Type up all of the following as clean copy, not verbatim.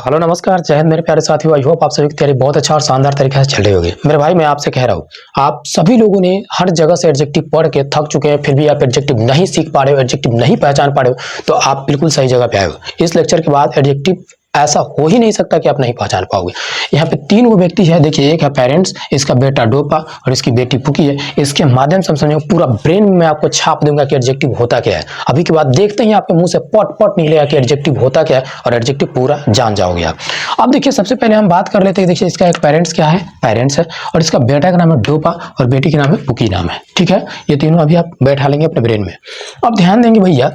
Hello नमस्कार, जय हिंद मेरे प्यारे साथियों। आई होप आप सभी की तैयारी बहुत अच्छा और शानदार तरीके से चल रही होगी। मेरे भाई, मैं आपसे कह रहा हूँ, आप सभी लोगों ने हर जगह से एडजेक्टिव पढ़ के थक चुके हैं, फिर भी आप एडजेक्टिव नहीं सीख पा रहे हो, एडजेक्टिव नहीं पहचान पा रहे हो, तो आप बिल्कुल सही जगह पे आए हो। इस लेक्चर के बाद एडजेक्टिव ऐसा हो ही नहीं सकता कि आप नहीं पहचान पाओगे। यहाँ पे तीन वो व्यक्ति है, देखिए, एक है पेरेंट्स, इसका बेटा डोपा और इसकी बेटी पुकी है। इसके माध्यम से हम समझेंगे, पूरा ब्रेन में आपको छाप दूंगा कि एडजेक्टिव होता क्या है। अभी के बाद देखते ही आपके मुंह से पट पट निकलेगा कि एडजेक्टिव होता क्या है, और एडजेक्टिव पूरा जान जाओगे आप। अब देखिए, सबसे पहले हम बात कर लेते हैं। देखिए, इसका एक पेरेंट्स क्या है, पेरेंट्स है, और इसका बेटा का नाम है डोपा और बेटी का नाम है पुकी नाम है। ठीक है, ये तीनों अभी आप बैठा लेंगे अपने ब्रेन में। अब ध्यान देंगे भैया,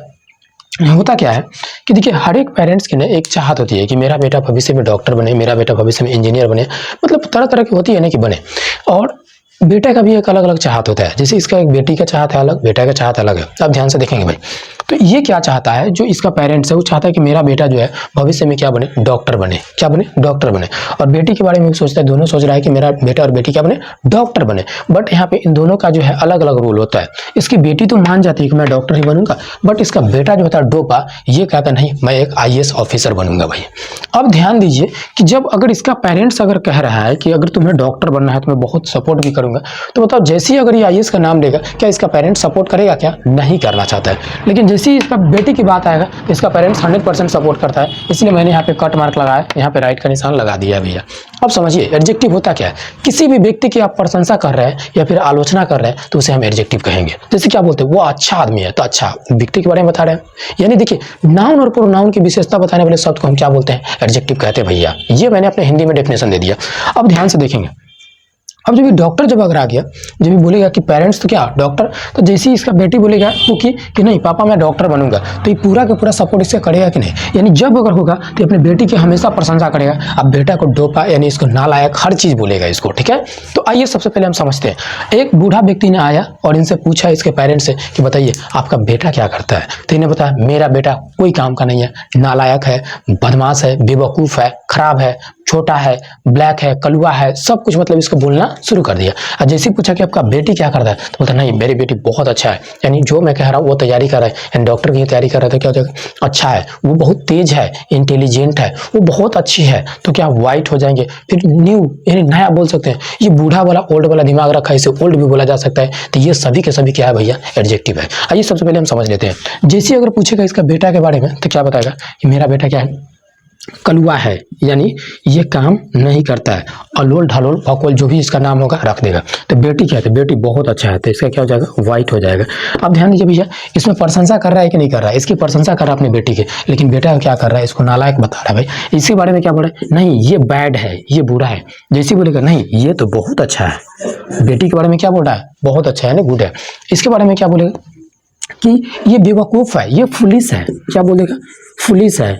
होता क्या है कि देखिए, हर एक पेरेंट्स की ना एक चाहत होती है कि मेरा बेटा भविष्य में डॉक्टर बने, मेरा बेटा भविष्य में इंजीनियर बने, मतलब तरह तरह की होती है ना कि बने। और बेटे का भी एक अलग अलग चाहत होता है। जैसे इसका एक बेटी का चाहत है अलग, बेटा का चाहत अलग है। आप ध्यान से देखेंगे भाई, तो ये क्या चाहता है, जो इसका पेरेंट्स है वो चाहता है कि मेरा बेटा जो है भविष्य में क्या बने, डॉक्टर बने। क्या बने, डॉक्टर बने। और बेटी के बारे में भी सोचता है, दोनों सोच रहा है कि मेरा बेटा और बेटी क्या बने, डॉक्टर बने। बट यहाँ पे इन दोनों का जो है अलग अलग रोल होता है। इसकी बेटी तो मान जाती है कि मैं डॉक्टर ही बनूंगा, बट इसका बेटा जो होता है डोपा, ये कहता नहीं, मैं एक IAS ऑफिसर बनूंगा भाई। अब ध्यान दीजिए कि जब अगर इसका पेरेंट्स अगर कह रहा है कि अगर तुम्हें डॉक्टर बनना है तो मैं बहुत सपोर्ट भी करूंगा, तो बताओ, जैसे ही अगर ये IAS का नाम लेगा, क्या इसका पेरेंट्स सपोर्ट करेगा? क्या नहीं करना चाहता है। लेकिन जैसे ही इसका बेटी की बात आएगा, तो इसका पेरेंट्स 100% सपोर्ट करता है। इसलिए मैंने यहाँ पे कट मार्क लगाया, यहाँ पे राइट का निशान लगा दिया है भैया। अब समझिए, एडजेक्टिव होता क्या है। किसी भी व्यक्ति की आप प्रशंसा कर रहे हैं या फिर आलोचना कर रहे हैं, तो उसे हम एडजेक्टिव कहेंगे। जैसे क्या बोलते हैं, वो अच्छा आदमी है, तो अच्छा व्यक्ति के बारे में बता रहे हैं। यानी देखिए, नाउन और प्रोनाउन की विशेषता बताने वाले शब्द को हम क्या बोलते हैं, एडजेक्टिव कहते हैं भैया। ये मैंने अपने हिंदी में डेफिनेशन दे दिया। अब ध्यान से देखेंगे, अब जब ये डॉक्टर जब अगर आ गया, जब ये बोलेगा कि पेरेंट्स तो क्या डॉक्टर, तो जैसे ही इसका बेटी बोलेगा कि नहीं पापा मैं डॉक्टर बनूंगा, तो ये पूरा का पूरा सपोर्ट इससे करेगा कि नहीं। यानी जब अगर होगा तो अपने बेटी की हमेशा प्रशंसा करेगा। अब बेटा को डोपा यानी इसको नालायक हर चीज बोलेगा इसको। ठीक है, तो आइए सबसे पहले हम समझते हैं। एक बूढ़ा व्यक्ति ने आया और इनसे पूछा इसके पेरेंट्स से कि बताइए आपका बेटा क्या करता है। तो इन्हें बताया मेरा बेटा कोई काम का नहीं है, नालायक है, बदमाश है, बेवकूफ है, खराब है, छोटा है, ब्लैक है, कलुआ है, सब कुछ मतलब इसको बोलना शुरू कर दिया। और जैसे ही पूछा कि आपका बेटी क्या करता है, तो बोलता नहीं मेरी बेटी बहुत अच्छा है, यानी जो मैं कह रहा हूँ वो तैयारी कर रहा है, यानी डॉक्टर की तैयारी कर रहा था। क्या हो जाएगा, अच्छा है, वो बहुत तेज है, इंटेलिजेंट है, वो बहुत अच्छी है। तो क्या वाइट हो जाएंगे, फिर न्यू यानी नया बोल सकते हैं। ये बूढ़ा वाला ओल्ड वाला दिमाग रखा है, इसे ओल्ड भी बोला जा सकता है। तो ये सभी के सभी क्या है भैया, एडजेक्टिव है। आइए सबसे पहले हम समझ लेते हैं। जैसे अगर पूछेगा इसका बेटा के बारे में, तो क्या बताएगा कि मेरा बेटा क्या है, कलुआ है, यानी ये काम नहीं करता है, अलोल ढलोल भकोल जो भी इसका नाम होगा रख देगा। तो बेटी क्या है, तो बेटी बहुत अच्छा है, तो इसका क्या हो जाएगा, वाइट हो जाएगा। अब ध्यान दीजिए भैया, इसमें प्रशंसा कर रहा है कि नहीं कर रहा है, इसकी प्रशंसा कर रहा है अपने बेटी के, लेकिन बेटा क्या कर रहा है, इसको नालायक बता रहा है भाई। इसके बारे में क्या बोल रहा है, नहीं ये बैड है, ये बुरा है। जैसे बोलेगा नहीं ये तो बहुत अच्छा है, बेटी के बारे में क्या बोल रहा है, बहुत अच्छा है ना, गुड है। इसके बारे में क्या बोलेगा कि ये बेवकूफ है, ये फुलिस है। क्या बोलेगा, फुलिस है,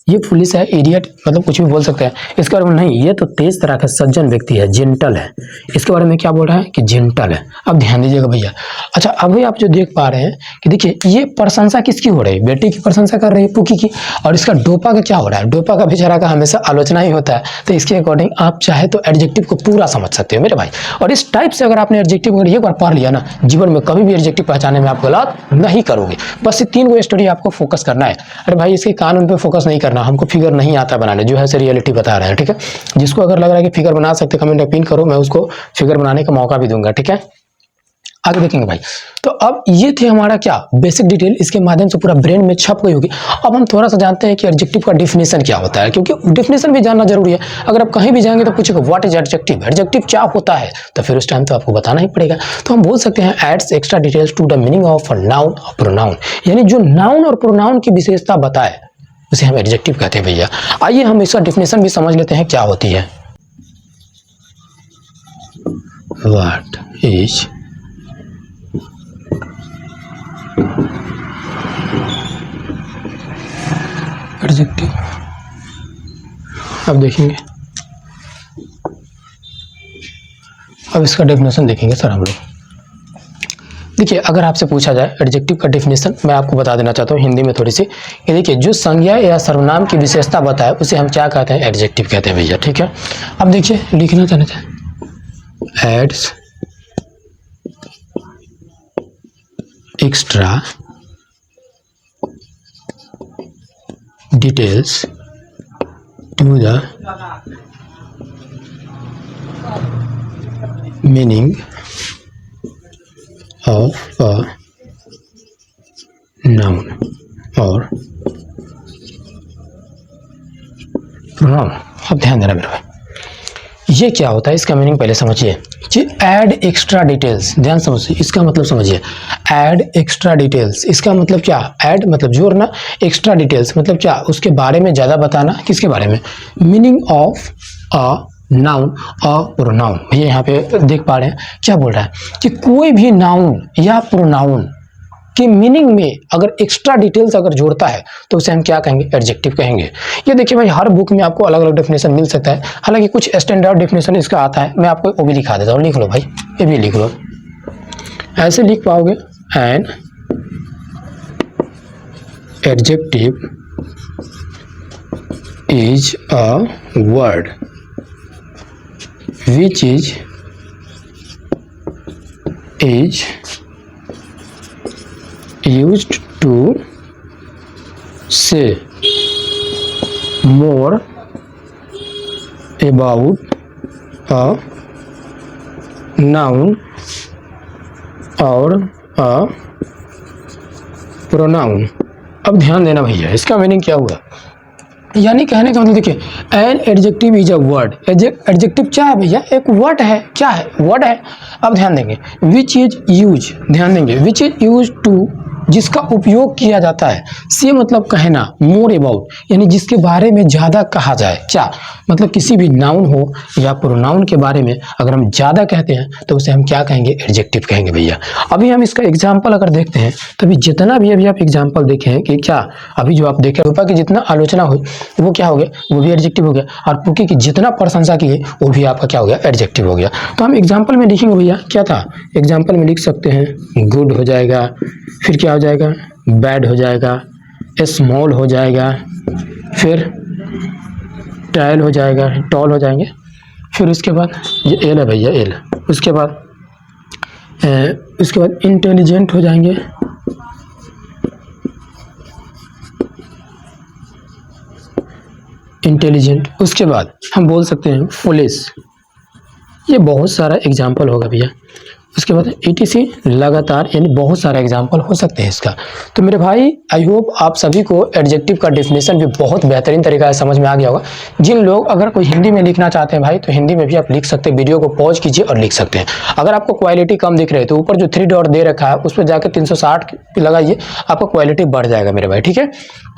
ये पुलिस है, इडियट, मतलब कुछ भी बोल सकते हैं। इसके बारे में नहीं ये तो तेज तरह का सज्जन व्यक्ति है, जेंटल है। इसके बारे में क्या बोल रहा है कि जेंटल है। अब ध्यान दीजिएगा भैया। अच्छा, अभी आप जो देख पा रहे हैं कि देखिए, ये प्रशंसा किसकी हो रही है, बेटी की प्रशंसा कर रही है पुकी की। और इसका डोपा का क्या हो रहा है, डोपा का बेचारा का हमेशा आलोचना ही होता है। तो इसके अकॉर्डिंग आप चाहे तो एडजेक्टिव को पूरा समझ सकते हो मेरे भाई। और इस टाइप से अगर आपने एडजेक्टिव एक बार पढ़ लिया ना, जीवन में कभी भी एडजेक्टिव पहचानने में आप गलत नहीं करोगे। बस ये तीन गो स्टोरी आपको फोकस करना है। अरे भाई, इसके कानून पे फोकस नहीं करना, हमको फिगर नहीं आता बनाने, जो है से रियलिटी बता रहे हैं। ठीक है, जिसको अगर लग रहा है कि फिगर बना सकते, कमेंट में पिन करो, मैं उसको फिगर बनाने का मौका भी दूंगा। ठीक है, आगे देखेंगे भाई। तो अब ये थे हमारा क्या बेसिक डिटेल, इसके माध्यम से पूरा ब्रेन में छप गई होगी। अब हम थोड़ा सा जानते हैं कि एडजेक्टिव का डिफिनेशन क्या होता है, क्योंकि डिफिनेशन भी जानना जरूरी है। अगर आप कहीं भी जाएंगे तो पूछेगा व्हाट इज एडजेक्टिव, एडजेक्टिव क्या होता है, तो फिर उस टाइम तो आपको बताना ही पड़ेगा। तो हम बोल सकते हैं adds extra details to the meaning of noun और प्रोनाउन, यानी जो नाउन और प्रोनाउन की विशेषता बताए उसे हम एडजेक्टिव कहते हैं भैया। आइए हम इसका डिफिनेशन भी समझ लेते हैं क्या होती है। What is adjective. अब देखेंगे, अब इसका डेफिनेशन देखेंगे सर हम लोग। देखिए, अगर आपसे पूछा जाए एडजेक्टिव का डेफिनेशन, मैं आपको बता देना चाहता हूँ हिंदी में थोड़ी सी। ये देखिए, जो संज्ञा या सर्वनाम की विशेषता बताए उसे हम क्या कहते हैं, एडजेक्टिव कहते हैं भैया। ठीक है, अब देखिए लिखना चाहते हैं, adds extra details to the meaning of a noun or pronoun। अब ध्यान देना मेरे भाई, ये क्या होता है इसका मीनिंग पहले समझिए। ऐड एक्स्ट्रा डिटेल्स, ध्यान समझिए, इसका मतलब समझिए। ऐड एक्स्ट्रा डिटेल्स, इसका मतलब क्या? ऐड मतलब जोड़ना, एक्स्ट्रा डिटेल्स मतलब क्या? उसके बारे में ज्यादा बताना। किसके बारे में? मीनिंग ऑफ अ नाउन और प्रोनाउन। भैया यहाँ पे देख पा रहे हैं क्या बोल रहा है कि कोई भी नाउन या प्रोनाउन कि मीनिंग में अगर एक्स्ट्रा डिटेल्स अगर जोड़ता है तो उसे हम क्या कहेंगे? एडजेक्टिव कहेंगे। ये देखिए भाई, हर बुक में आपको अलग अलग डेफिनेशन मिल सकता है, हालांकि कुछ स्टैंडर्ड डेफिनेशन इसका आता है, मैं आपको वो भी दिखा देता हूँ। लिख लो भाई, ये भी लिख लो, ऐसे लिख पाओगे। An adjective is a word which is used to say more about a noun or a pronoun। अब ध्यान देना भैया, इसका मीनिंग क्या हुआ? यानी कहने का मतलब देखिए, an adjective is a word. Adjective क्या है भैया? एक वर्ड है। क्या है? वर्ड है। अब ध्यान देंगे, विच इज यूज, ध्यान देंगे, विच इज यूज टू, जिसका उपयोग किया जाता है। से मतलब कहना, मोर अबाउट यानी जिसके बारे में ज्यादा कहा जाए। क्या मतलब? किसी भी नाउन हो या प्रोनाउन के बारे में अगर हम ज्यादा कहते हैं तो उसे हम क्या कहेंगे? एडजेक्टिव कहेंगे भैया। अभी हम इसका एग्जाम्पल अगर देखते हैं तो अभी जितना भी अभी आप एग्जाम्पल देखें कि क्या अभी जो आप देखे, रूपा की जितना आलोचना हुई वो क्या हो गया? वो भी एडजेक्टिव हो गया। और पुकी की जितना प्रशंसा की है वो भी आपका क्या हो गया? एडजेक्टिव हो गया। तो हम एग्जाम्पल में लिखेंगे भैया, क्या था एग्जाम्पल में? लिख सकते हैं गुड हो जाएगा, फिर क्या हो जाएगा? बैड हो जाएगा, स्मॉल हो जाएगा, फिर टैल हो जाएगा, टॉल हो जाएंगे, फिर उसके बाद ये एल है भैया, एल। उसके बाद इंटेलिजेंट हो जाएंगे, इंटेलिजेंट। उसके बाद हम बोल सकते हैं फुलिश। ये बहुत सारा एग्जाम्पल होगा भैया। उसके बाद ETC लगातार, यानी बहुत सारे एग्जाम्पल हो सकते हैं इसका। तो मेरे भाई, आई होप आप सभी को एडजेक्टिव का डेफिनेशन भी बहुत बेहतरीन तरीका से समझ में आ गया होगा। जिन लोग अगर कोई हिंदी में लिखना चाहते हैं भाई, तो हिंदी में भी आप लिख सकते हैं, वीडियो को पॉज कीजिए और लिख सकते हैं। अगर आपको क्वालिटी कम दिख रही है तो ऊपर जो 3 डॉट दे रखा है उस पर जाकर 360 लगाइए, आपका क्वालिटी बढ़ जाएगा मेरे भाई, ठीक है।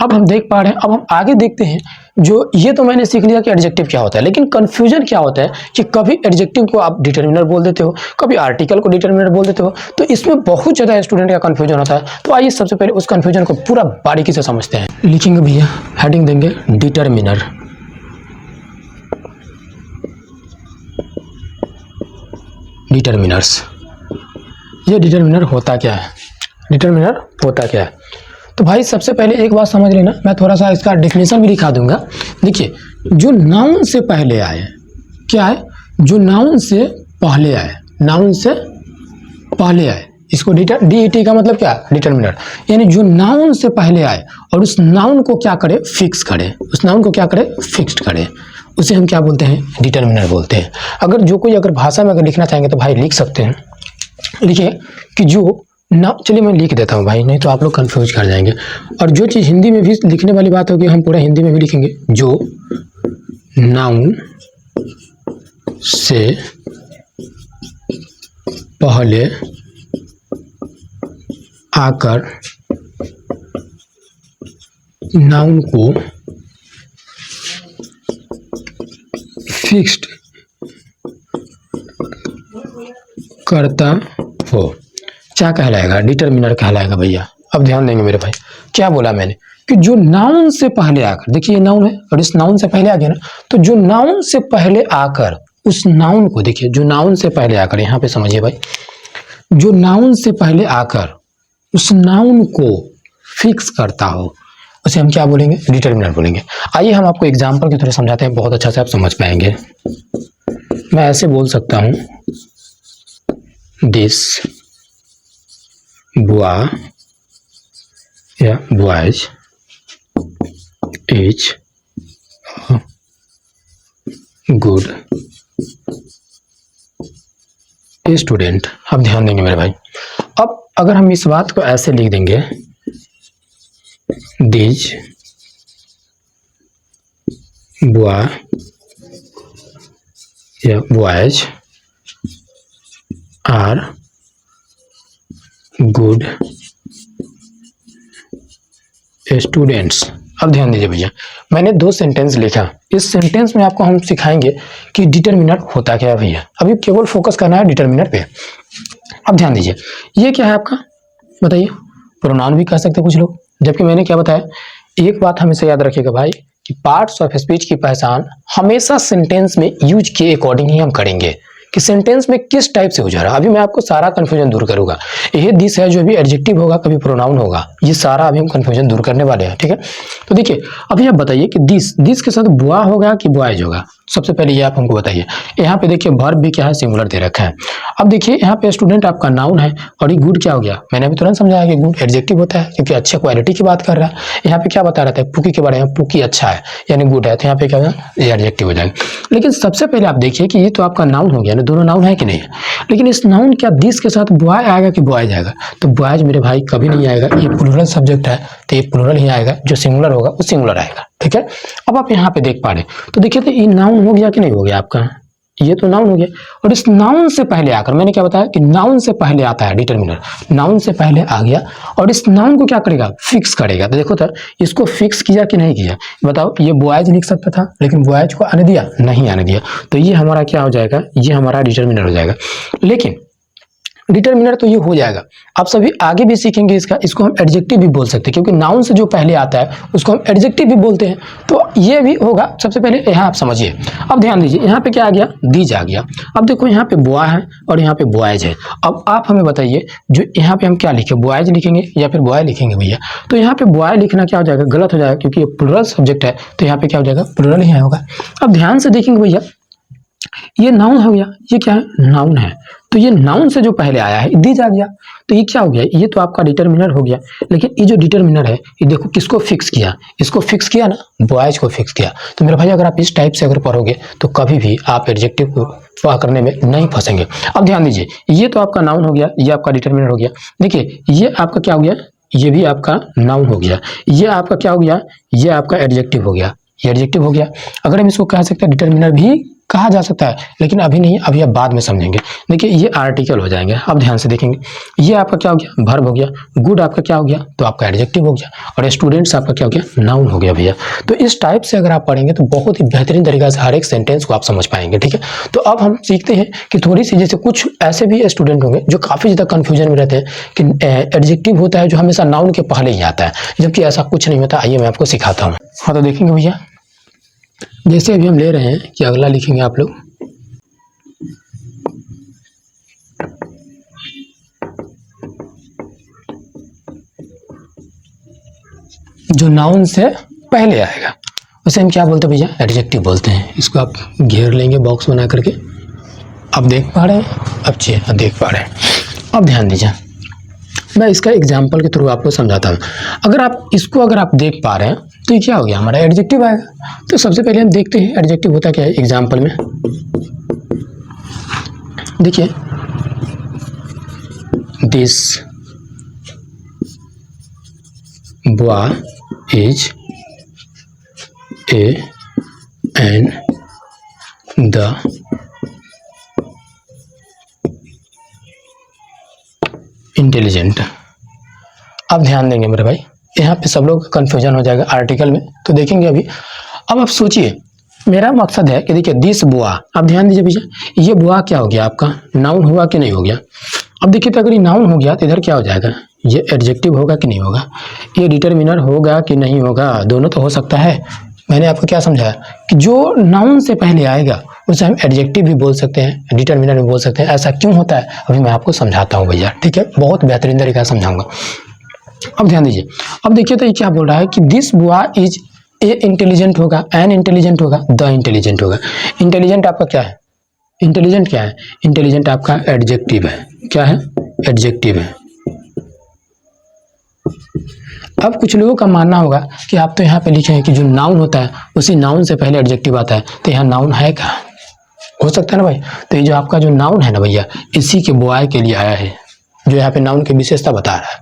अब हम देख पा रहे हैं, अब हम आगे देखते हैं। जो ये तो मैंने सीख लिया कि एडजेक्टिव क्या होता है, लेकिन कंफ्यूजन क्या होता है कि कभी एडजेक्टिव को आप डिटर्मिनर बोल देते हो, कभी आर्टिकल को डिटर्मिनर बोल देते हो, तो इसमें बहुत ज़्यादा स्टूडेंट का कंफ्यूजन होता है। तो आइए सबसे पहले उस कंफ्यूजन को पूरा बारीकी से समझते हैं। लिखेंगे भैया, हेडिंग देंगे डिटर्मिनर। डिटर्मिनर्स, ये डिटर्मिनर होता क्या है? डिटर्मिनर होता क्या है? तो भाई सबसे पहले एक बात समझ लेना, मैं थोड़ा सा इसका डेफिनेशन भी दिखा दूंगा। देखिए, जो नाउन से पहले आए, क्या है? जो नाउन से पहले आए, नाउन से पहले आए, इसको DET का मतलब क्या? डिटर्मिनर। यानी जो नाउन से पहले आए और उस नाउन को क्या करे? फिक्स करे। उस नाउन को क्या करे? फिक्स्ड करे, उसे हम क्या बोलते हैं? डिटर्मिनर बोलते हैं। अगर जो कोई अगर भाषा में अगर लिखना चाहेंगे तो भाई लिख सकते हैं। लिखिए कि जो ना, चलिए मैं लिख देता हूँ भाई, नहीं तो आप लोग कंफ्यूज कर जाएंगे। और जो चीज़ हिंदी में भी लिखने वाली बात होगी, हम पूरा हिंदी में भी लिखेंगे। जो नाउन से पहले आकर नाउन को फिक्स्ड करता हो, क्या कहलाएगा? डिटर्मिनर कहलाएगा भैया। अब ध्यान देंगे मेरे भाई, क्या बोला मैंने कि जो नाउन से पहले आकर, देखिए ये नाउन है और इस नाउन से पहले आ गया ना, तो जो नाउन से पहले आकर उस नाउन को, देखिए जो नाउन से पहले आकर, यहाँ पे समझिए भाई, जो नाउन से पहले आकर उस नाउन को फिक्स करता हो, उसे हम क्या बोलेंगे? डिटर्मिनर बोलेंगे। आइए हम आपको एग्जाम्पल के थ्रू समझाते हैं, बहुत अच्छा से आप समझ पाएंगे। मैं ऐसे बोल सकता हूं, दिस बॉय या बॉयज इज गुड स्टूडेंट। अब ध्यान देंगे मेरे भाई, अब अगर हम इस बात को ऐसे लिख देंगे, दीज बॉय या बॉयज आर गुड स्टूडेंट्स। अब ध्यान दीजिए भैया, मैंने दो सेंटेंस लिखा, इस सेंटेंस में आपको हम सिखाएंगे कि डिटरमिनर होता क्या है भैया। अभी केवल फोकस करना है डिटरमिनर पे। अब ध्यान दीजिए, ये क्या है आपका, बताइए। प्रोनाउन भी कह सकते हैं कुछ लोग, जबकि मैंने क्या बताया, एक बात हमेशा याद रखिएगा भाई कि पार्ट्स ऑफ स्पीच की पहचान हमेशा सेंटेंस में यूज के अकॉर्डिंग ही हम करेंगे कि सेंटेंस में किस टाइप से यूज हो रहा है। अभी मैं आपको सारा कंफ्यूजन दूर करूंगा। ये दिस है जो भी एडजेक्टिव होगा, कभी प्रोनाउन होगा, ये सारा अभी हम कंफ्यूजन दूर करने वाले हैं, ठीक है। तो देखिए, अभी आप बताइए कि दिस के साथ बुआ होगा कि बॉयज होगा। सबसे पहले ये आप हमको बताइए। यहाँ पे देखिए वर्ब भी क्या है, सिंगुलर दे रखा है। अब देखिए यहाँ पे स्टूडेंट आपका नाउन है, और ये गुड क्या हो गया, मैंने अभी तुरंत समझाया कि गुड एडजेक्टिव होता है क्योंकि अच्छे क्वालिटी की बात कर रहा है। यहाँ पे क्या बता रहा था, पुकी के बारे में, पुकी अच्छा है यानी गुड है, तो यहाँ पे क्या होगा, ये एडजेक्टिव हो जाएगा। लेकिन सबसे पहले आप देखिए कि ये तो आपका नाउन हो गया ना, दोनों नाउन है कि नहीं है। लेकिन इस नाउन क्या दिस के साथ बॉय आएगा कि बॉयज आएगा, तो बॉयज मेरे भाई कभी नहीं आएगा। ये प्लूरल सब्जेक्ट है तो ये प्लूरल ही आएगा, जो सिंगुलर होगा वो सिंगुलर आएगा, ठीक है। अब आप यहाँ पे देख पा रहे, तो देखिए तो ये नाउन हो गया कि नहीं हो गया आपका, ये तो नाउन हो गया। और इस नाउन से पहले आकर, मैंने क्या बताया कि नाउन से पहले आता है डिटरमिनर, नाउन से पहले आ गया और इस नाउन को क्या करेगा, फिक्स करेगा। तो देखो तो इसको फिक्स किया कि नहीं किया, बताओ। ये बॉयज लिख सकता था लेकिन बॉयज को आने दिया, नहीं आने दिया, तो ये हमारा क्या हो जाएगा, ये हमारा डिटरमिनर हो जाएगा। लेकिन डिटरमिनर तो ये हो जाएगा, आप सभी आगे भी सीखेंगे इसको हम एडजेक्टिव भी बोल सकते हैं, क्योंकि नाउन से जो पहले आता है उसको हम एडजेक्टिव भी बोलते हैं, तो ये भी होगा। सबसे पहले यहाँ आप समझिए। अब ध्यान दीजिए, यहाँ पे क्या आ गया, दीज आ गया। अब देखो यहाँ पे बॉय है और यहाँ पे बॉयज है। अब आप हमें बताइए, जो यहाँ पे हम क्या लिखे, बॉयज लिखेंगे या फिर बॉय लिखेंगे भैया। तो यहाँ पे बॉय लिखना क्या हो जाएगा, गलत हो जाएगा, क्योंकि ये प्लूरल सब्जेक्ट है, तो यहाँ पे क्या हो जाएगा, प्लूरल ही होगा। अब ध्यान से देखेंगे भैया, ये नाउन हो गया, ये क्या है, नाउन है, तो ये नाउन से जो पहले आया है दीज आ गया, तो ये क्या हो गया, ये तो आपका डिटरमिनर हो गया। लेकिन ये जो डिटरमिनर है, ये देखो किसको फिक्स किया, इसको फिक्स किया ना, बॉयज को फिक्स किया। तो मेरे भाई अगर आप इस टाइप से अगर पढ़ोगे तो कभी भी आप एडजेक्टिव को करने में नहीं फंसेंगे। अब ध्यान दीजिए, ये तो आपका नाउन हो गया, ये आपका डिटरमिनर हो गया। देखिए ये आपका क्या हो गया, ये भी आपका नाउन हो गया, ये आपका क्या हो गया, ये आपका एडजेक्टिव हो गया, ये एडजेक्टिव हो गया। अगर हम इसको कह सकते हैं डिटरमिनर भी कहा जा सकता है, लेकिन अभी नहीं, अभी आप बाद में समझेंगे। देखिए ये आर्टिकल हो जाएंगे। अब ध्यान से देखेंगे, ये आपका क्या हो गया, वर्ब हो गया। गुड आपका क्या हो गया, तो आपका एडजेक्टिव हो गया। और स्टूडेंट्स आपका क्या हो गया, नाउन हो गया भैया। तो इस टाइप से अगर आप पढ़ेंगे तो बहुत ही बेहतरीन तरीके से हर एक सेंटेंस को आप समझ पाएंगे, ठीक है। तो अब हम सीखते हैं कि थोड़ी सी, जैसे कुछ ऐसे भी स्टूडेंट होंगे जो काफ़ी ज़्यादा कन्फ्यूजन में रहते हैं कि एडजेक्टिव होता है जो हमेशा नाउन के पहले ही आता है, जबकि ऐसा कुछ नहीं होता। आइए मैं आपको सिखाता हूँ। हाँ तो देखेंगे भैया, जैसे अभी हम ले रहे हैं कि अगला लिखेंगे आप लोग, जो नाउन से पहले आएगा उसे हम क्या बोलते हैं भैया, एडजेक्टिव बोलते हैं। इसको आप घेर लेंगे बॉक्स बना करके। अब देख पा रहे हैं, अब देख पा रहे हैं। अब ध्यान दीजिए, मैं इसका एग्जाम्पल के थ्रू आपको समझाता हूँ। अगर आप इसको अगर आप देख पा रहे हैं तो ये क्या हो गया, हमारा एडजेक्टिव आएगा। तो सबसे पहले हम देखते हैं एडजेक्टिव होता क्या है एग्जाम्पल में। देखिए, this boy is an the intelligent. अब ध्यान देंगे मेरे भाई, यहाँ पे सब लोग कंफ्यूजन हो जाएगा आर्टिकल में, तो देखेंगे अभी। अब आप सोचिए, मेरा मकसद है कि देखिए दिस बुआ, अब ध्यान दीजिए भैया, ये बुआ क्या हो गया आपका, नाउन हुआ कि नहीं हो गया। अब देखिए तो अगर ये नाउन हो गया तो इधर क्या हो जाएगा, ये एडजेक्टिव होगा कि नहीं होगा, ये डिटरमिनर होगा कि नहीं होगा, दोनों तो हो सकता है। मैंने आपको क्या समझाया कि जो नाउन से पहले आएगा उसे हम एडजेक्टिव भी बोल सकते हैं, डिटरमिनर भी बोल सकते हैं। ऐसा क्यों होता है अभी मैं आपको समझाता हूँ भैया, ठीक है, बहुत बेहतरीन तरीका से समझाऊंगा। अब ध्यान दीजिए, अब देखिए तो ये क्या बोल रहा है कि दिस बुआ इज ए इंटेलिजेंट होगा, एन इंटेलिजेंट होगा, द इंटेलिजेंट होगा। इंटेलिजेंट आपका क्या है, इंटेलिजेंट क्या है, इंटेलिजेंट आपका एडजेक्टिव है। क्या है, एडजेक्टिव है। अब कुछ लोगों का मानना होगा कि आप तो यहाँ पे लिखे हैं कि जो नाउन होता है उसी नाउन से पहले एडजेक्टिव आता है, तो यहाँ नाउन है क्या? हो सकता है ना भाई। तो ये जो आपका जो नाउन है ना भैया, इसी के बॉय के लिए आया है, जो यहाँ पे नाउन की विशेषता बता रहा है।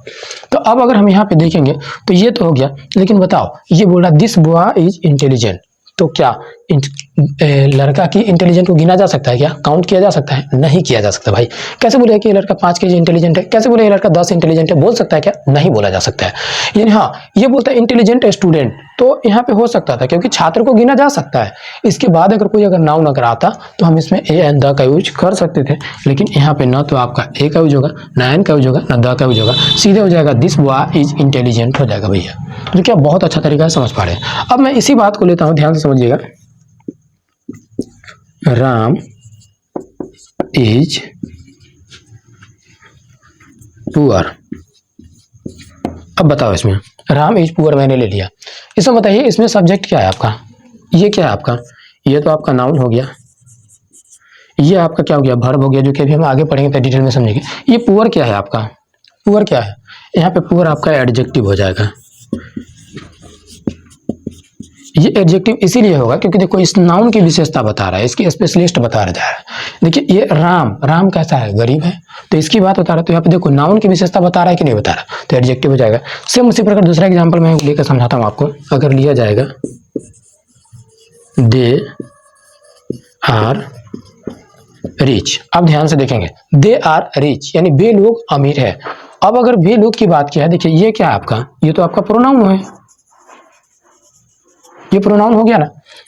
तो अब अगर हम यहाँ पे देखेंगे तो ये तो हो गया, लेकिन बताओ ये बोला दिस बॉय इज इंटेलिजेंट, तो क्या लड़का की इंटेलिजेंट को गिना जा सकता है क्या? काउंट किया जा सकता है? नहीं किया जा सकता भाई। कैसे बोलेगा कि ये लड़का 5 kg इंटेलिजेंट है? कैसे बोलेगा ये लड़का 10 इंटेलिजेंट है? बोल सकता है क्या? नहीं बोला जा सकता है। यानी हाँ, ये बोलता है इंटेलिजेंट स्टूडेंट, तो यहाँ पे हो सकता था क्योंकि छात्र को गिना जा सकता है। इसके बाद अगर कोई अगर नाउन अगर आता तो हम इसमें ए एंड द का यूज कर सकते थे, लेकिन यहाँ पे ना तो आपका ए का यूज होगा, ना एन का यूज होगा, ना द का यूज होगा, सीधे हो जाएगा दिस बॉय इज इंटेलिजेंट हो जाएगा भैया। तो क्या बहुत अच्छा तरीका है, समझ पा रहे हैं। अब मैं इसी बात को लेता हूँ, ध्यान से समझिएगा। Ram is poor. अब बताओ इसमें राम इज पुअर मैंने ले लिया, इसमें बताइए इसमें सब्जेक्ट क्या है आपका? ये क्या है आपका? ये तो आपका नाउन हो गया, ये आपका क्या हो गया? वर्ब हो गया, जो कि अभी हम आगे पढ़ेंगे तो डिटेल में समझेंगे। ये पुअर क्या है आपका? पुअर क्या है? यहाँ पे पुअर आपका एडजेक्टिव हो जाएगा। ये एडजेक्टिव इसीलिए होगा क्योंकि देखो इस नाउन की विशेषता बता रहा है, इसकी स्पेशलिस्ट बता रहा है। देखिए ये राम कैसा है? गरीब है, तो इसकी बात बता रहा है। तो यहाँ पे देखो नाउन की विशेषता बता रहा है कि नहीं बता रहा, तो एडजेक्टिव हो जाएगा। सेम उसी प्रकार दूसरा एग्जांपल मैं लेकर समझाता हूँ आपको। अगर लिया जाएगा दे आर रिच, अब ध्यान से देखेंगे, दे आर रिच यानी वे लोग अमीर है। अब अगर वे लोग की बात किया है, देखिए ये क्या है आपका? ये तो आपका प्रोनाउन है, ये प्रोनाउन हो गया ना।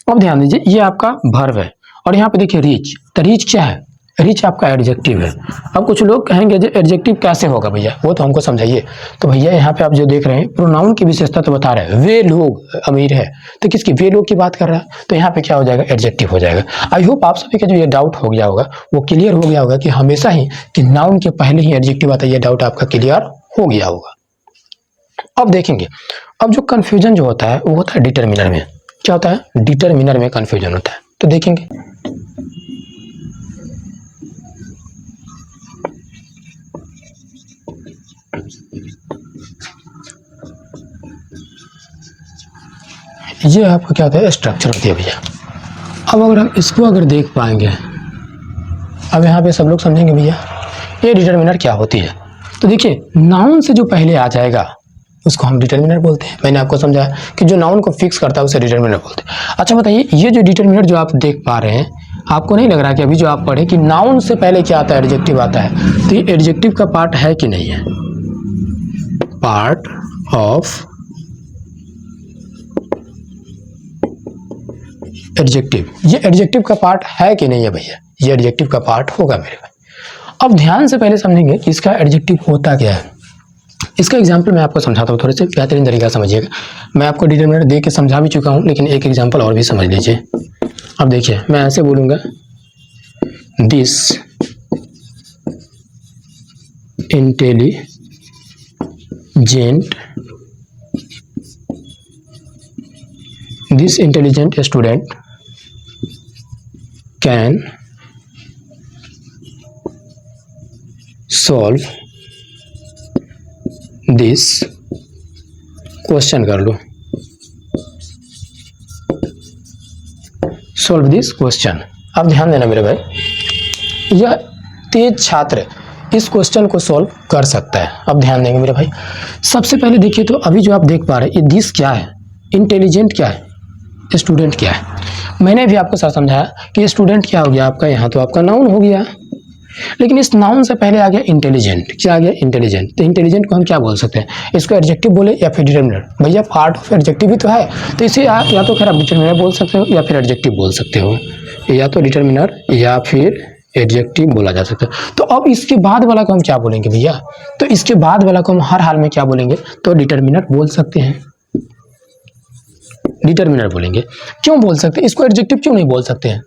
अब ध्यान दीजिए ये आपका वर्ब है, और यहाँ पे देखिए रिच, तो रिच क्या है? रिच आपका एडजेक्टिव है। अब कुछ लोग कहेंगे जो एडजेक्टिव कैसे होगा भैया, वो तो हमको समझाइए। तो भैया यहाँ पे आप जो देख रहे हैं प्रोनाउन की विशेषता तो बता रहे हैं, वे लोग अमीर है, तो किसकी? वे लोग की बात कर रहा है, तो यहाँ पे क्या हो जाएगा? एडजेक्टिव हो जाएगा। आई होप आप सभी का जो ये डाउट हो गया होगा वो क्लियर हो गया होगा कि हमेशा ही कि नाउन के पहले ही एडजेक्टिव आता है, ये डाउट आपका क्लियर हो गया होगा। अब देखेंगे, अब जो कंफ्यूजन जो होता है वो होता है डिटर्मिनर में। क्या होता है? डिटर्मिनर में कंफ्यूजन होता है, तो देखेंगे। ये आपको क्या होता है? स्ट्रक्चर होती है भैया। अब अगर हम इसको अगर देख पाएंगे, अब यहाँ पे सब लोग समझेंगे भैया ये डिटर्मिनर क्या होती है। तो देखिए नाउन से जो पहले आ जाएगा उसको हम डिटर्मिनर बोलते हैं। मैंने आपको समझाया कि जो नाउन को फिक्स करता है उसे डिटर्मिनर बोलते हैं। अच्छा बताइए ये जो डिटर्मिनर जो आप देख पा रहे हैं, आपको नहीं लग रहा कि अभी जो आप पढ़े कि नाउन से पहले क्या आता है? एडजेक्टिव आता है। तो ये एडजेक्टिव का पार्ट है कि नहीं है? पार्ट ऑफ एडजेक्टिव, ये एडजेक्टिव का पार्ट है कि नहीं है भैया? ये एडजेक्टिव का पार्ट होगा मेरे भाई। अब ध्यान से पहले समझेंगे कि इसका एडजेक्टिव होता क्या है। इसका एग्जाम्पल मैं आपको समझाता हूँ, थोड़े से बेहतरीन तरीका समझिएगा। मैं आपको डिटर्मिनर दे के समझा भी चुका हूँ, लेकिन एक एग्जाम्पल और भी समझ लीजिए। अब देखिए मैं ऐसे बोलूँगा, this intelligent student can solve this question, कर लो सॉल्व दिस क्वेश्चन। अब ध्यान देना मेरे भाई, यह तेज छात्र इस क्वेश्चन को सॉल्व कर सकता है। अब ध्यान देंगे मेरे भाई। सबसे पहले देखिए तो अभी जो आप देख पा रहे हैं ये दिस क्या है? इंटेलिजेंट क्या है? स्टूडेंट क्या है? मैंने भी आपको साथ समझाया कि स्टूडेंट क्या हो गया आपका? यहाँ तो आपका नाउन हो गया, लेकिन इस नाउन से पहले आ गया इंटेलिजेंट। क्या आ गया? इंटेलिजेंट। तो इंटेलिजेंट को हम क्या बोल सकते हैं? इसको एडजेक्टिव बोले या फिर डिटर्मिनर? भैया पार्ट ऑफ एडजेक्टिव ही तो है, तो इसे या तो खैर आप डिटर्मिनर बोल सकते हो या फिर एडजेक्टिव बोल सकते हो, या तो डिटर्मिनर या फिर एडजेक्टिव बोला जा सकता है। तो अब इसके बाद वाला को हम क्या बोलेंगे भैया? तो इसके बाद वाला को हम हर हाल में क्या बोलेंगे? तो डिटर्मिनर बोल सकते हैं, डिटर्मिनर बोलेंगे। क्यों बोल सकते हैं? इसको एडजेक्टिव क्यों नहीं बोल सकते हैं?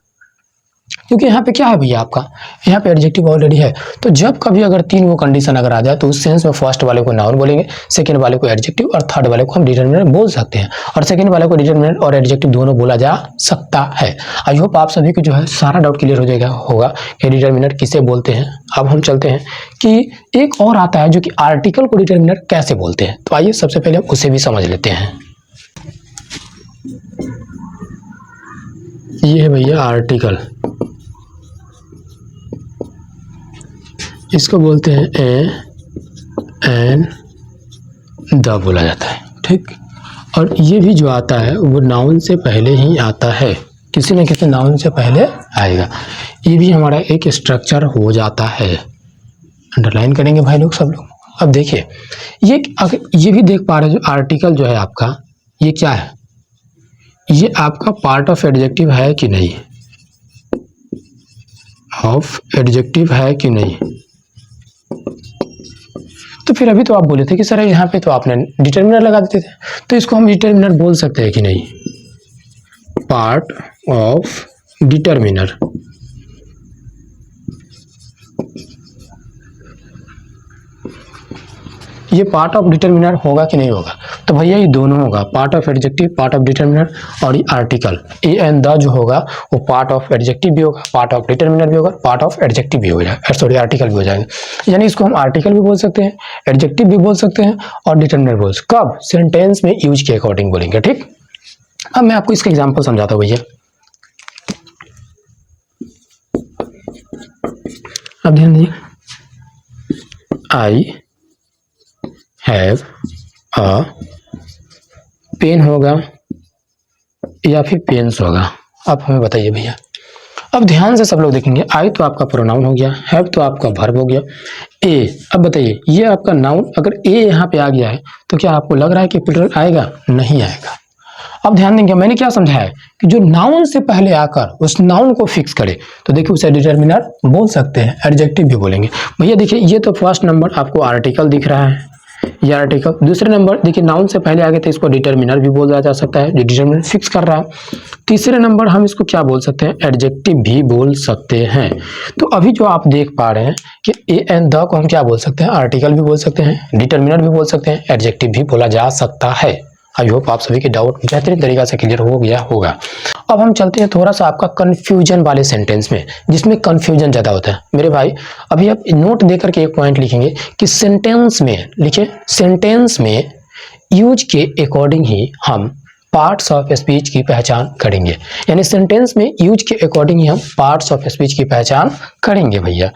क्योंकि यहाँ पे क्या है भैया आपका, यहाँ पे एडजेक्टिव ऑलरेडी है। तो जब कभी अगर तीन वो कंडीशन अगर आ जाए तो उस सेंस में फर्स्ट वाले को नाउन बोलेंगे, सेकंड वाले को एडजेक्टिव और थर्ड वाले को हम डिटरमिनर बोल सकते हैं। और सेकंड वाले को डिटरमिनर और एडजेक्टिव दोनों बोला जा सकता है। आई होप आप सभी को जो है सारा डाउट क्लियर हो जाएगा होगा कि डिटरमिनर किसे बोलते हैं। अब हम चलते हैं कि एक और आता है जो कि आर्टिकल को डिटरमिनर कैसे बोलते हैं। तो आइए सबसे पहले हम उसे भी समझ लेते हैं। ये है भैया आर्टिकल, इसको बोलते हैं ए एन द बोला जाता है, ठीक। और ये भी जो आता है वो नाउन से पहले ही आता है, किसी न किसी नाउन से पहले आएगा। ये भी हमारा एक स्ट्रक्चर हो जाता है। अंडरलाइन करेंगे भाई लोग सब लोग। अब देखिए ये भी देख पा रहे हैं जो आर्टिकल जो है आपका, ये क्या है, ये आपका पार्ट ऑफ एडजेक्टिव है कि नहीं, ऑफ एडजेक्टिव है कि नहीं। तो फिर अभी तो आप बोले थे कि सर यहाँ पे तो आपने डिटरमिनर लगा देते थे, तो इसको हम डिटरमिनर बोल सकते हैं कि नहीं, पार्ट ऑफ डिटरमिनर। ये पार्ट ऑफ डिटरमिनर होगा कि नहीं होगा, तो भैया ये दोनों होगा, part of adjective, part of determiner. और ये आर्टिकल ए एंड द जो होगा वो पार्ट ऑफ एडजेक्टिव भी होगा, पार्ट ऑफ डिटरमिनर भी होगा, पार्ट ऑफ एडजेक्टिव भी हो जाएगा, सॉरी आर्टिकल भी हो जाएगा। यानी इसको हम आर्टिकल भी बोल सकते हैं, एडजेक्टिव भी बोल सकते हैं और डिटरमिनर बोल सकते हैं। कब? सेंटेंस में यूज के अकॉर्डिंग बोलेंगे, ठीक। अब मैं आपको इसका एग्जाम्पल समझाता हूँ भैया। अब ध्यान दीजिए, आई हैव अ पेन होगा या फिर पेन्स होगा, आप हमें बताइए भैया। अब ध्यान से सब लोग देखेंगे, आई तो आपका प्रोनाउन हो गया, हैव तो आपका वर्ब हो गया, ए, अब बताइए ये आपका नाउन, अगर ए यहाँ पे आ गया है तो क्या आपको लग रहा है कि प्लूरल आएगा? नहीं आएगा। अब ध्यान देंगे मैंने क्या समझाया है कि जो नाउन से पहले आकर उस नाउन को फिक्स करे तो देखिए उसे डिटरमिनर बोल सकते हैं, एडजेक्टिव भी बोलेंगे। भैया देखिए ये तो फर्स्ट नंबर आपको आर्टिकल दिख रहा है, ये आर्टिकल। दूसरे नंबर देखिए नाउन से पहले आगे तो इसको डिटरमिनर भी बोला जा सकता है, जो डिटरमिनर फिक्स कर रहा है। तीसरे नंबर हम इसको क्या बोल सकते हैं? एडजेक्टिव भी बोल सकते हैं। तो अभी जो आप देख पा रहे हैं कि ए एंड द को हम क्या बोल सकते हैं? आर्टिकल भी बोल सकते हैं, डिटरमिनर भी बोल सकते हैं, एडजेक्टिव भी बोला जा सकता है। आई होप आप सभी के डाउट बेहतरीन तरीका से क्लियर हो गया होगा। अब हम चलते हैं थोड़ा सा आपका कंफ्यूजन वाले सेंटेंस में, जिसमें कंफ्यूजन ज़्यादा होता है। मेरे भाई अभी आप नोट देकर के एक पॉइंट लिखेंगे कि सेंटेंस में, लिखिए सेंटेंस में यूज के अकॉर्डिंग ही हम पार्ट्स ऑफ स्पीच की पहचान करेंगे। यानी सेंटेंस में यूज के अकॉर्डिंग ही हम पार्ट्स ऑफ स्पीच की पहचान करेंगे भैया।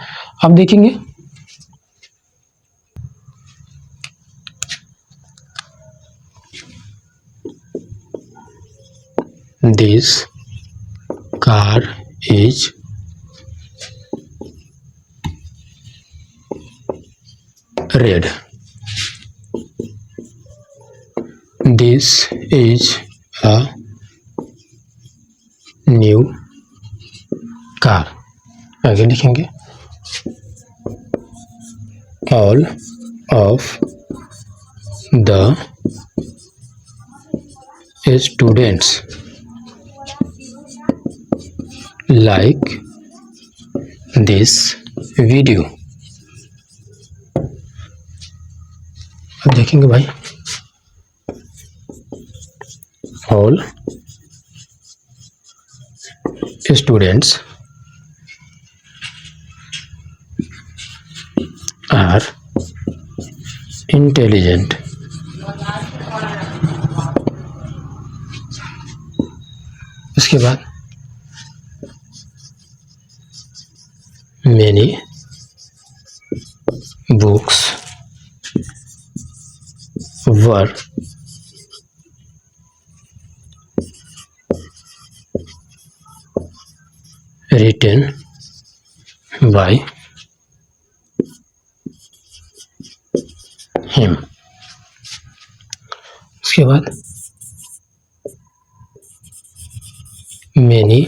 अब देखेंगे This car is red. This is a new car. आगे लिखेंगे all of the students like this video। अब देखेंगे भाई all students are intelligent। उसके बाद many books were written by him। उसके बाद many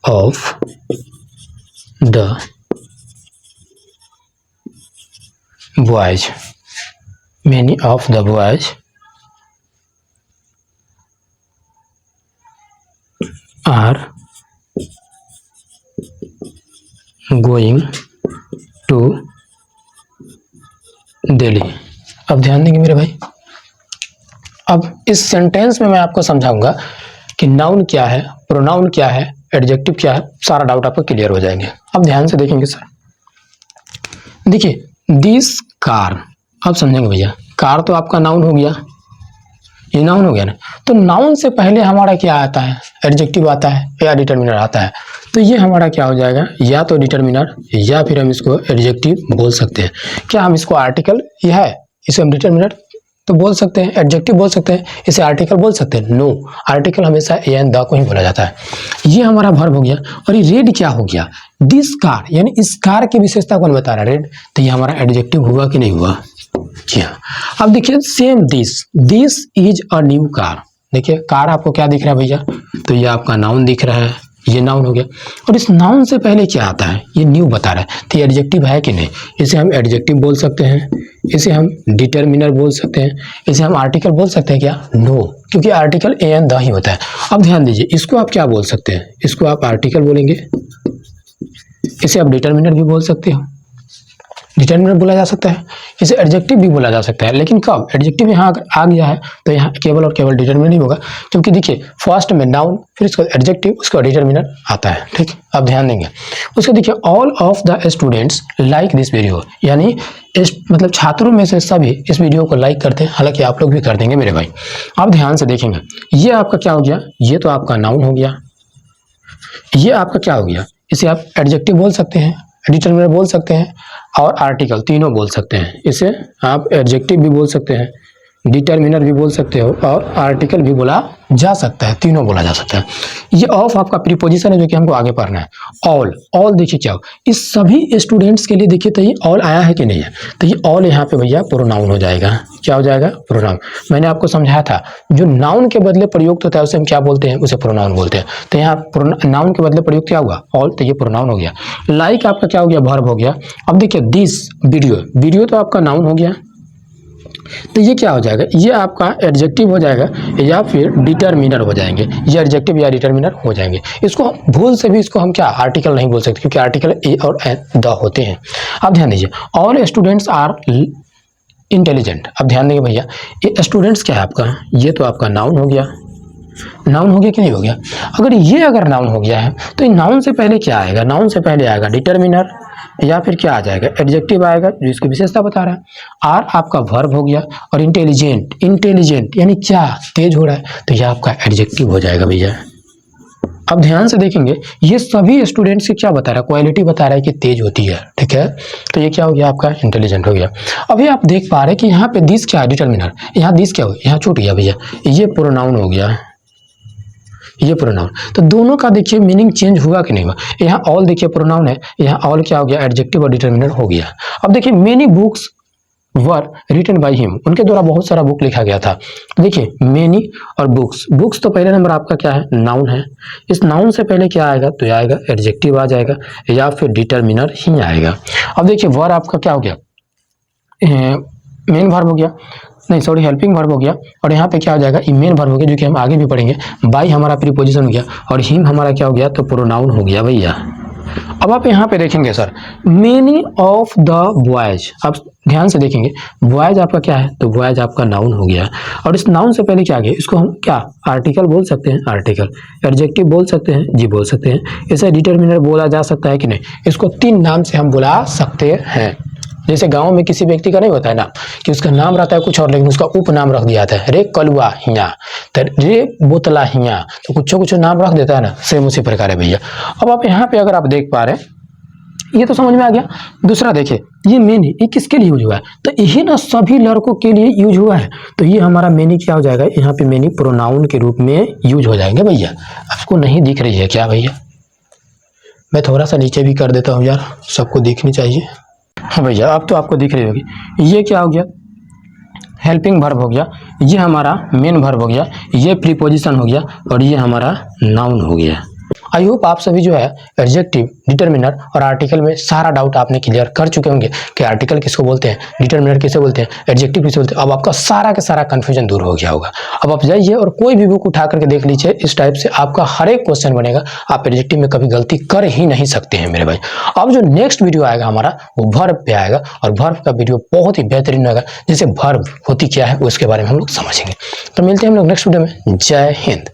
of the boys, many of the boys are going to Delhi. अब ध्यान देंगे मेरे भाई, अब इस सेंटेंस में मैं आपको समझाऊंगा कि नाउन क्या है, प्रोनाउन क्या है, एडजेक्टिव क्या है, सारा डाउट आपको क्लियर हो जाएंगे। अब ध्यान से देखेंगे सर, देखिए दिस कार, अब समझेंगे भैया, कार तो आपका नाउन हो गया, ये नाउन हो गया ना, तो नाउन से पहले हमारा क्या आता है, एडजेक्टिव आता है या डिटरमिनर आता है, तो ये हमारा क्या हो जाएगा, या तो डिटरमिनर या फिर हम इसको एडजेक्टिव बोल सकते हैं। क्या हम इसको आर्टिकल ये है, इसे हम डिटरमिनर तो बोल सकते हैं, एडजेक्टिव बोल सकते हैं, इसे आर्टिकल बोल सकते हैं? नो, आर्टिकल हमेशा ए एंड द को ही बोला जाता है। ये हमारा वर्ब हो गया। और ये रेड क्या हो गया, दिस कार, यानी इस कार की विशेषता कौन बता रहा है, रेड, तो ये हमारा एडजेक्टिव हुआ कि नहीं हुआ? जी हाँ। अब देखिए same this is a new car, देखिए कार आपको क्या दिख रहा है भैया, तो ये आपका नाउन दिख रहा है, ये नाउन हो गया। और इस नाउन से पहले क्या आता है, ये न्यू बता रहा है, तो ये एडजेक्टिव है कि नहीं? इसे हम एडजेक्टिव बोल सकते हैं, इसे हम डिटरमिनर बोल सकते हैं, इसे हम आर्टिकल बोल सकते हैं क्या? नो, क्योंकि article A and the he होता है। अब ध्यान दीजिए, इसको आप क्या बोल सकते हैं, इसको आप आर्टिकल बोलेंगे, इसे आप डिटरमिनर भी बोल सकते हो, डिटरमिनर बोला जा सकता है, इसे एडजेक्टिव भी बोला जा सकता है। लेकिन कब एडजेक्टिव यहाँ अगर आ गया है तो यहाँ केवल और केवल डिटरमिनर ही होगा, क्योंकि देखिए फर्स्ट में नाउन, फिर उसका एडजेक्टिव, उसका डिटरमिनर आता है। ठीक, अब ध्यान देंगे उसको, देखिए all of the students like this video, यानी मतलब छात्रों में से सभी इस वीडियो को लाइक करते हैं, हालांकि आप लोग भी कर देंगे मेरे भाई। अब ध्यान से देखेंगे, ये आपका क्या हो गया, ये तो आपका नाउन हो गया, ये आपका क्या हो गया, इसे आप एडजेक्टिव बोल सकते हैं, डिटरमिनर बोल सकते हैं और आर्टिकल, तीनों बोल सकते हैं। इसे आप एडजेक्टिव भी बोल सकते हैं, डिटरमिनर भी बोल सकते हो और आर्टिकल भी बोला जा सकता है, तीनों बोला जा सकता है। ये ऑफ आपका प्रीपोजिशन है जो कि हमको आगे पढ़ना है। ऑल, ऑल देखिए क्या हो, इस सभी स्टूडेंट्स के लिए देखिए, तो ये ऑल आया है कि नहीं है, तो ये ऑल यहाँ पे भैया प्रोनाउन हो जाएगा। क्या हो जाएगा? प्रोनाउन। मैंने आपको समझाया था, जो नाउन के बदले प्रयुक्त होता है उसे हम क्या बोलते हैं, उसे प्रोनाउन बोलते हैं। तो यहाँ नाउन के बदले प्रयुक्त क्या हुआ, ऑल, तो ये प्रोनाउन हो गया। लाइक आपका क्या हो गया, वर्ब हो गया। अब देखिए दिस वीडियो, वीडियो तो आपका नाउन हो गया, तो ये क्या हो जाएगा, ये आपका एडजेक्टिव हो जाएगा या फिर डिटरमिनर हो जाएंगे, ये एडजेक्टिव या डिटरमिनर हो जाएंगे। इसको भूल से भी इसको हम क्या आर्टिकल नहीं बोल सकते, क्योंकि आर्टिकल ए और द होते हैं। अब ध्यान दीजिए, ऑल स्टूडेंट्स आर इंटेलिजेंट। अब ध्यान देंगे भैया, ये स्टूडेंट्स क्या है आपका, ये तो आपका नाउन हो गया, नाउन हो गया कि नहीं हो गया? अगर नाउन हो गया है तो इन नाउन से पहले क्या आएगा, नाउन से पहले आएगा डिटरमिनर या फिर क्या आ जाएगा, एडजेक्टिव आएगा जो इसकी विशेषता बता रहा है। आर आपका वर्ब हो गया और इंटेलिजेंट, इंटेलिजेंट यानी क्या, तेज हो रहा है, तो यह आपका एडजेक्टिव हो जाएगा भैया। अब ध्यान से देखेंगे, ये सभी स्टूडेंट्स की क्या बता रहा है, क्वालिटी बता रहा है कि तेज होती है। ठीक है, तो ये क्या हो गया, आपका इंटेलिजेंट हो गया। अभी आप देख पा रहे हैं कि यहाँ पे दिस क्या है, डिटरमिनर, यहाँ दिस क्या हो, यहाँ छूट गया भैया, ये प्रोनाउन हो गया, ये प्रोनाउन। तो दोनों का देखिए मीनिंग चेंज हुआ कि नहीं हुआ। यहाँ ऑल देखिए प्रोनाउन है, यहाँ ऑल क्या हो गया, एडजेक्टिव और डिटरमिनर हो गया। अब देखिए many books were written by him, उनके द्वारा बहुत सारा बुक लिखा गया था। देखिए मेनी और बुक्स, बुक्स तो पहले नंबर आपका क्या है, नाउन है। इस नाउन से पहले क्या आएगा, तो आएगा एडजेक्टिव आ जाएगा या फिर डिटरमिनर ही आएगा। अब देखिए वर आपका क्या हो गया, मेन वर्ब हो गया, नहीं सॉरी हेल्पिंग वर्ब हो गया, और यहाँ पे क्या हो जाएगा, मेन वर्ब हो गया, जो कि हम आगे भी पढ़ेंगे। बाई हमारा प्रीपोजिशन हो गया और हिम हमारा क्या हो गया, तो प्रोनाउन हो गया भैया। अब आप यहाँ पे देखेंगे sir, many of the boys, आप ध्यान से देखेंगे, बॉयज आपका क्या है, तो बॉयज आपका नाउन हो गया। और इस नाउन से पहले क्या आ गया, इसको हम क्या आर्टिकल बोल सकते हैं, आर्टिकल, एडजेक्टिव बोल सकते हैं, जी बोल सकते हैं। इसे डिटरमिनर बोला जा सकता है कि नहीं, इसको 3 नाम से हम बुला सकते हैं। जैसे गांव में किसी व्यक्ति का नहीं होता है ना, कि उसका नाम रहता है कुछ और लेकिन उसका उपनाम रख दिया जाता है, रे कलुआ हिया, तो रे बोतला हिया, तो कुछ नाम रख देता है ना, सेम उसी प्रकार है भैया। अब आप यहाँ पे अगर आप देख पा रहे हैं, ये तो समझ में आ गया। दूसरा देखिए, ये मेनी, ये किसके लिए यूज हुआ है, तो यही ना सभी लड़कों के लिए यूज हुआ है, तो ये हमारा मेनी क्या हो जाएगा, यहाँ पे मेनी प्रोनाउन के रूप में यूज हो जाएंगे भैया। आपको नहीं दिख रही है क्या भैया, मैं थोड़ा सा नीचे भी कर देता हूँ यार, सबको दिखनी चाहिए। हाँ भैया, अब तो आपको दिख रही होगी। ये क्या हो गया, हेल्पिंग वर्ब हो गया, ये हमारा मेन वर्ब हो गया, ये प्रीपोजिशन हो गया और ये हमारा नाउन हो गया। आई होप आप सभी जो है एडजेक्टिव, डिटरमिनर और आर्टिकल में सारा डाउट आपने क्लियर कर चुके होंगे कि आर्टिकल किसको बोलते हैं, डिटरमिनर किसे बोलते हैं, एडजेक्टिव किसे बोलते हैं। अब आपका सारा का सारा कंफ्यूजन दूर हो गया होगा। अब आप जाइए और कोई भी बुक उठा करके देख लीजिए, इस टाइप से आपका हर एक क्वेश्चन बनेगा। आप एडजेक्टिव में कभी गलती कर ही नहीं सकते हैं मेरे भाई। अब जो नेक्स्ट वीडियो आएगा हमारा वो वर्ब पे आएगा, और वर्ब का वीडियो बहुत ही बेहतरीन होगा, जैसे वर्ब होती क्या है उसके बारे में हम लोग समझेंगे। तो मिलते हैं हम लोग नेक्स्ट वीडियो में। जय हिंद।